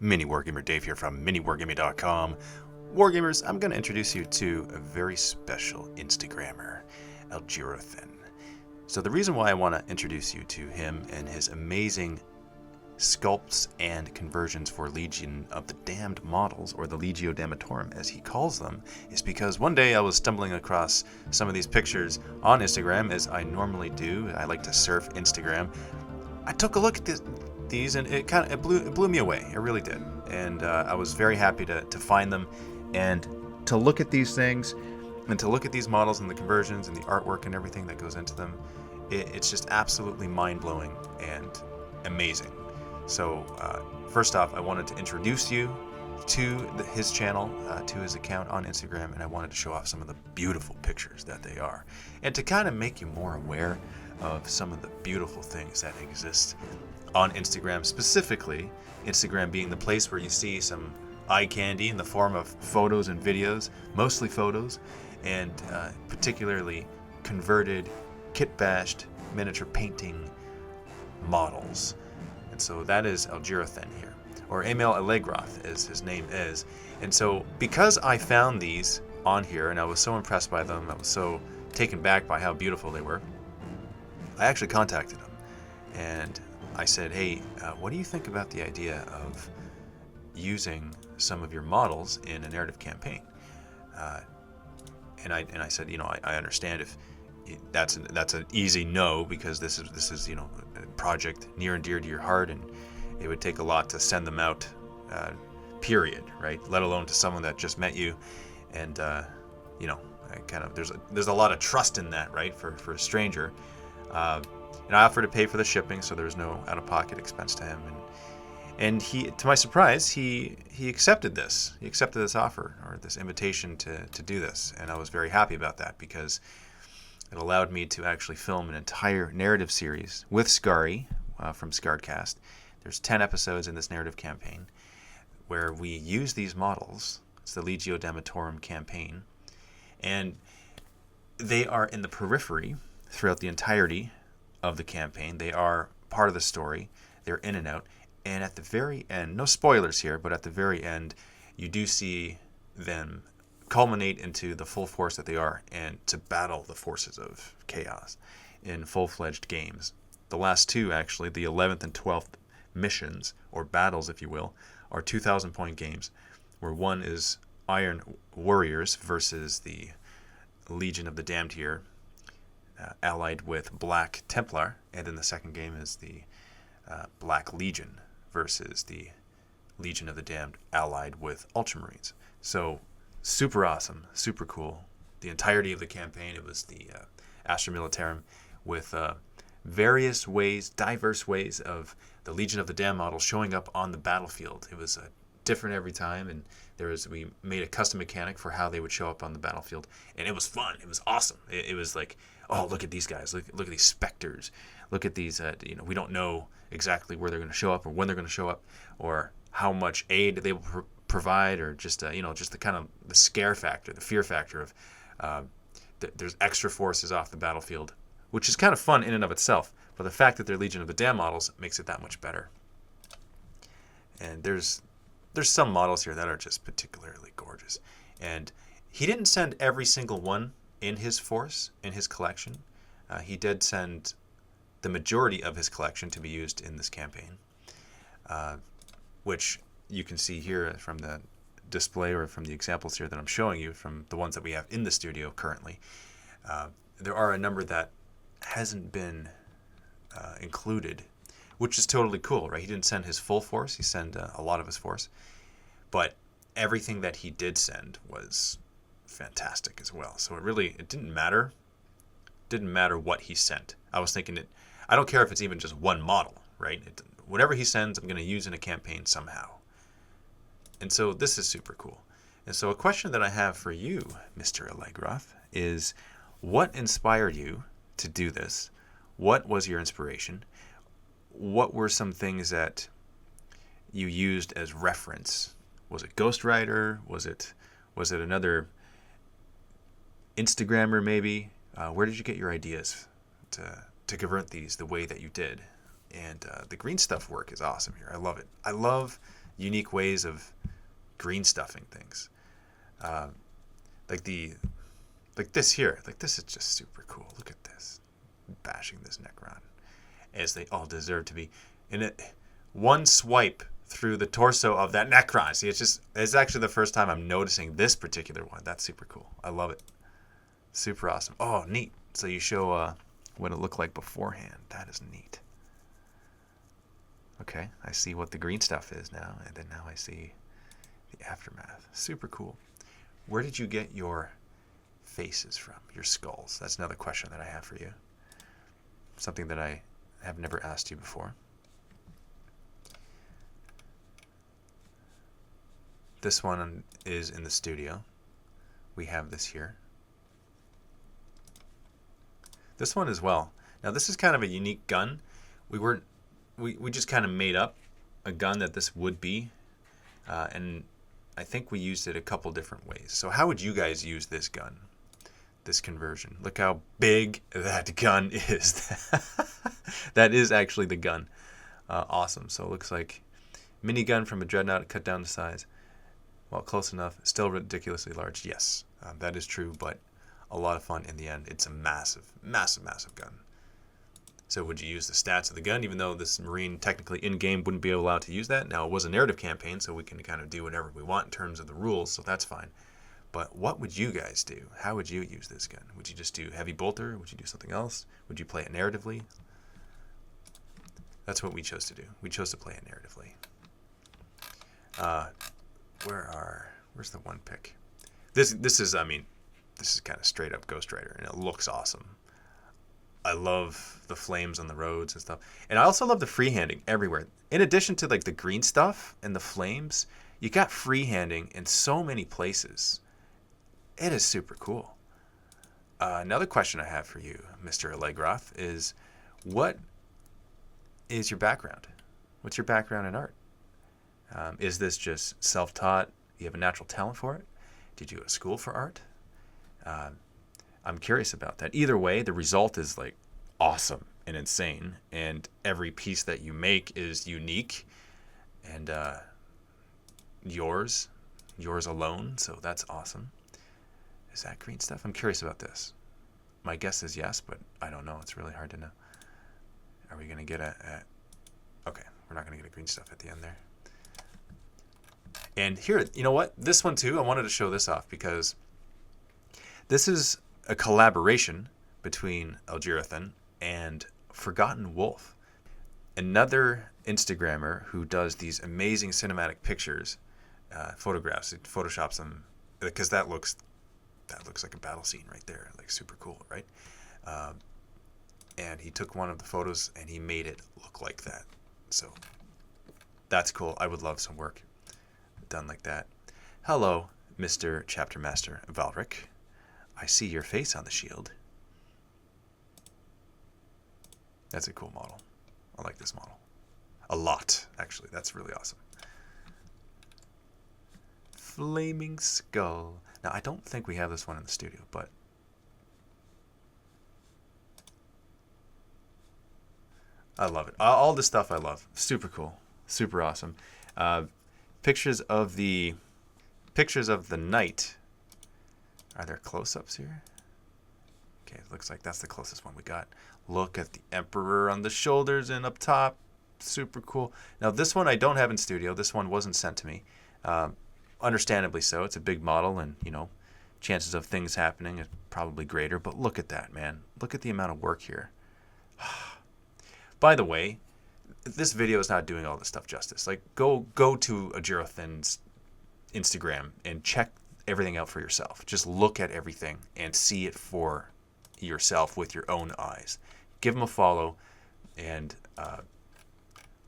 MiniWarGamer Dave here from MiniWarGaming.com. Wargamers, I'm going to introduce you to a very special Instagrammer, Algerothen. So the reason why I want to introduce you to him and his amazing sculpts and conversions for Legion of the Damned models, or the Legio Damnatorum as he calls them, is because one day I was stumbling across some of these pictures on Instagram, as I normally do. I like to surf Instagram. I took a look at these and it blew me away. It really did. And I was very happy to find them and to look at these things and to look at these models and the conversions and the artwork and everything that goes into them. It's just absolutely mind-blowing and amazing. So first off, I wanted to introduce you to his channel, to his account on Instagram, and I wanted to show off some of the beautiful pictures that they are, and to kind of make you more aware of some of the beautiful things that exist on Instagram, specifically Instagram being the place where you see some eye candy in the form of photos and videos, mostly photos, and particularly converted, kit-bashed, miniature painting models. And so that is Algerothen here, or Emil Algerothen as his name is. And so because I found these on here and I was so impressed by them, I was so taken back by how beautiful they were, I actually contacted him and I said, hey, what do you think about the idea of using some of your models in a narrative campaign? And I said, I understand if that's an easy no, because this is a project near and dear to your heart, and it would take a lot to send them out, period, right? Let alone to someone that just met you, and there's a lot of trust in that, right? For a stranger. And I offered to pay for the shipping, so there was no out-of-pocket expense to him. And he, to my surprise, he accepted this. He accepted this offer, or this invitation to do this. And I was very happy about that, because it allowed me to actually film an entire narrative series with Skari from Skaredcast. There's 10 episodes in this narrative campaign where we use these models. It's the Legio Damnatorum campaign. And they are in the periphery throughout the entirety of the campaign. They are part of the story. They're in and out. And at the very end, no spoilers here, but at the very end, you do see them culminate into the full force that they are, and to battle the forces of chaos in full-fledged games. The last two, actually, the 11th and 12th missions, or battles, if you will, are 2,000-point games, where one is Iron Warriors versus the Legion of the Damned here, allied with Black Templar, and then the second game is the Black Legion versus the Legion of the Damned, allied with Ultramarines. So super awesome, super cool. The entirety of the campaign, it was the Astra Militarum with various ways, diverse ways of the Legion of the Damned model showing up on the battlefield. It was different every time, and we made a custom mechanic for how they would show up on the battlefield, and it was fun. It was awesome. It was like, oh, look at these guys. Look at these specters. Look at these. We don't know exactly where they're going to show up or when they're going to show up, or how much aid they will provide, or just just the kind of the scare factor, the fear factor of there's extra forces off the battlefield, which is kind of fun in and of itself. But the fact that they're Legion of the Damned models makes it that much better. And there's some models here that are just particularly gorgeous. And he didn't send every single one in his force, in his collection. He did send the majority of his collection to be used in this campaign, which you can see here from the display, or from the examples here that I'm showing you, from the ones that we have in the studio currently. There are a number that hasn't been included, which is totally cool, right? He didn't send his full force. He sent a lot of his force. But everything that he did send was fantastic as well. So it didn't matter. Didn't matter what he sent. I was thinking I don't care if it's even just one model, right? Whatever he sends, I'm going to use in a campaign somehow. And so this is super cool. And so a question that I have for you, Mr. Algerothen, is what inspired you to do this? What was your inspiration? What were some things that you used as reference? Was it Ghostwriter? Was it another Instagrammer maybe? Where did you get your ideas to convert these the way that you did? And the green stuff work is awesome here. I love it. I love unique ways of green stuffing things. Like this here. Like this is just super cool. Look at this. Bashing this Necron. As they all deserve to be. And one swipe through the torso of that Necron. See, it's actually the first time I'm noticing this particular one. That's super cool. I love it. Super awesome. Oh, neat. So you show what it looked like beforehand. That is neat. Okay, I see what the green stuff is now, and then now I see the aftermath. Super cool. Where did you get your faces from? Your skulls? That's another question that I have for you. Something that I have never asked you before. This one is in the studio. We have this here. This one as well. Now this is kind of a unique gun. We just kind of made up a gun that this would be, and I think we used it a couple different ways. So how would you guys use this gun, this conversion? Look how big that gun is. That is actually the gun. Awesome. So it looks like minigun from a dreadnought cut down to size. Well, close enough. Still ridiculously large. Yes, that is true, but a lot of fun in the end. It's a massive, massive, massive gun. So would you use the stats of the gun, even though this Marine technically in-game wouldn't be allowed to use that? Now, it was a narrative campaign, so we can kind of do whatever we want in terms of the rules, so that's fine. But what would you guys do? How would you use this gun? Would you just do heavy bolter? Would you do something else? Would you play it narratively? That's what we chose to do. We chose to play it narratively. Where's the one pick? This is kind of straight up Ghost Rider, and it looks awesome. I love the flames on the roads and stuff. And I also love the freehanding everywhere. In addition to like the green stuff and the flames, you got freehanding in so many places. It is super cool. Another question I have for you, Mr. Algerothen, is what is your background? What's your background in art? Is this just self-taught? You have a natural talent for it? Did you go to school for art? I'm curious about that. Either way, the result is like awesome and insane, and every piece that you make is unique and yours alone. So that's awesome. Is that green stuff? I'm curious about this. My guess is yes, but I don't know. It's really hard to know. Are we gonna get okay, we're not gonna get a green stuff at the end there. And here, you know what? This one too, I wanted to show this off because this is a collaboration between Algerothen and Forgotten Wulf, another Instagrammer who does these amazing cinematic pictures, photographs. It photoshops them because that looks like a battle scene right there, like super cool, right? And he took one of the photos and he made it look like that. So that's cool. I would love some work done like that. Hello, Mr. Chapter Master Valric. I see your face on the shield. That's a cool model. I like this model. A lot, actually. That's really awesome. Flaming Skull. Now, I don't think we have this one in the studio, but I love it. All this stuff I love. Super cool. Super awesome. Pictures of the knight. Are there close-ups here? Okay, it looks like that's the closest one we got. Look at the Emperor on the shoulders and up top. Super cool. Now, this one I don't have in studio. This one wasn't sent to me. Understandably so. It's a big model, and, you know, chances of things happening are probably greater. But look at that, man. Look at the amount of work here. By the way, this video is not doing all this stuff justice. Like, go to Algerothen's Instagram and check everything out for yourself. Just look at everything and see it for yourself with your own eyes. Give him a follow and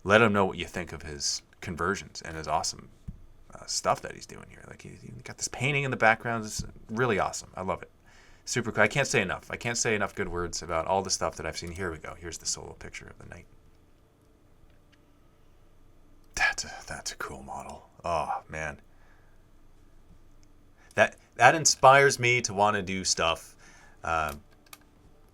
let him know what you think of his conversions and his awesome stuff that he's doing here. Like, he got this painting in the background. It's really awesome. I love it. Super cool. I can't say enough. I can't say enough good words about all the stuff that I've seen. Here we go. Here's the solo picture of the knight. That's a cool model. Oh, man. That inspires me to want to do stuff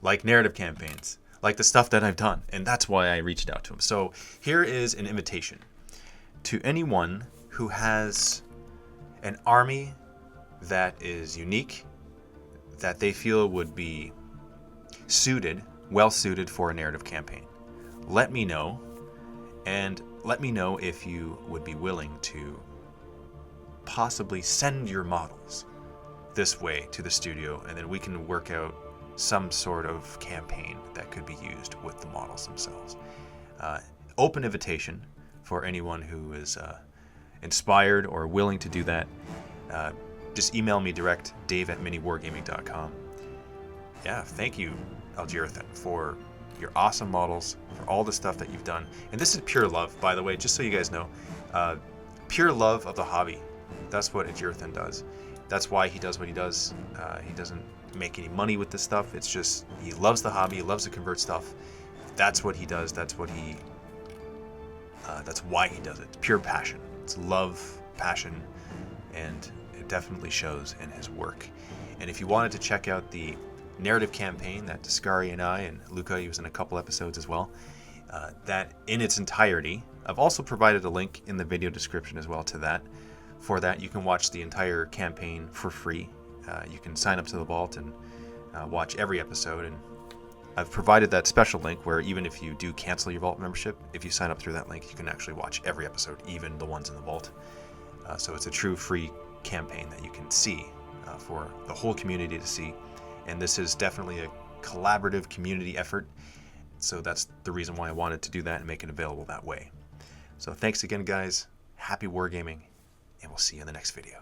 like narrative campaigns, like the stuff that I've done, and that's why I reached out to him. So here is an invitation to anyone who has an army that is unique, that they feel would be well suited for a narrative campaign. Let me know, and let me know if you would be willing to possibly send your models this way to the studio, and then we can work out some sort of campaign that could be used with the models themselves. Open invitation for anyone who is inspired or willing to do that. Just email me direct, dave@miniwargaming.com. Yeah, thank you, Algerothen, for your awesome models, for all the stuff that you've done. And this is pure love, by the way, just so you guys know. Pure love of the hobby. That's what Algerothen does. That's why he does what he does. He doesn't make any money with this stuff. It's just, he loves the hobby, he loves to convert stuff. That's what he does. That's why he does it. It's pure passion. It's love, passion, and it definitely shows in his work. And if you wanted to check out the narrative campaign that Skari and I, and Luca, he was in a couple episodes as well, that in its entirety, I've also provided a link in the video description as well to that. For that, you can watch the entire campaign for free. You can sign up to the vault and watch every episode. And I've provided that special link where even if you do cancel your vault membership, if you sign up through that link, you can actually watch every episode, even the ones in the vault. So it's a true free campaign that you can see for the whole community to see. And this is definitely a collaborative community effort. So that's the reason why I wanted to do that and make it available that way. So thanks again, guys. Happy wargaming, and we'll see you in the next video.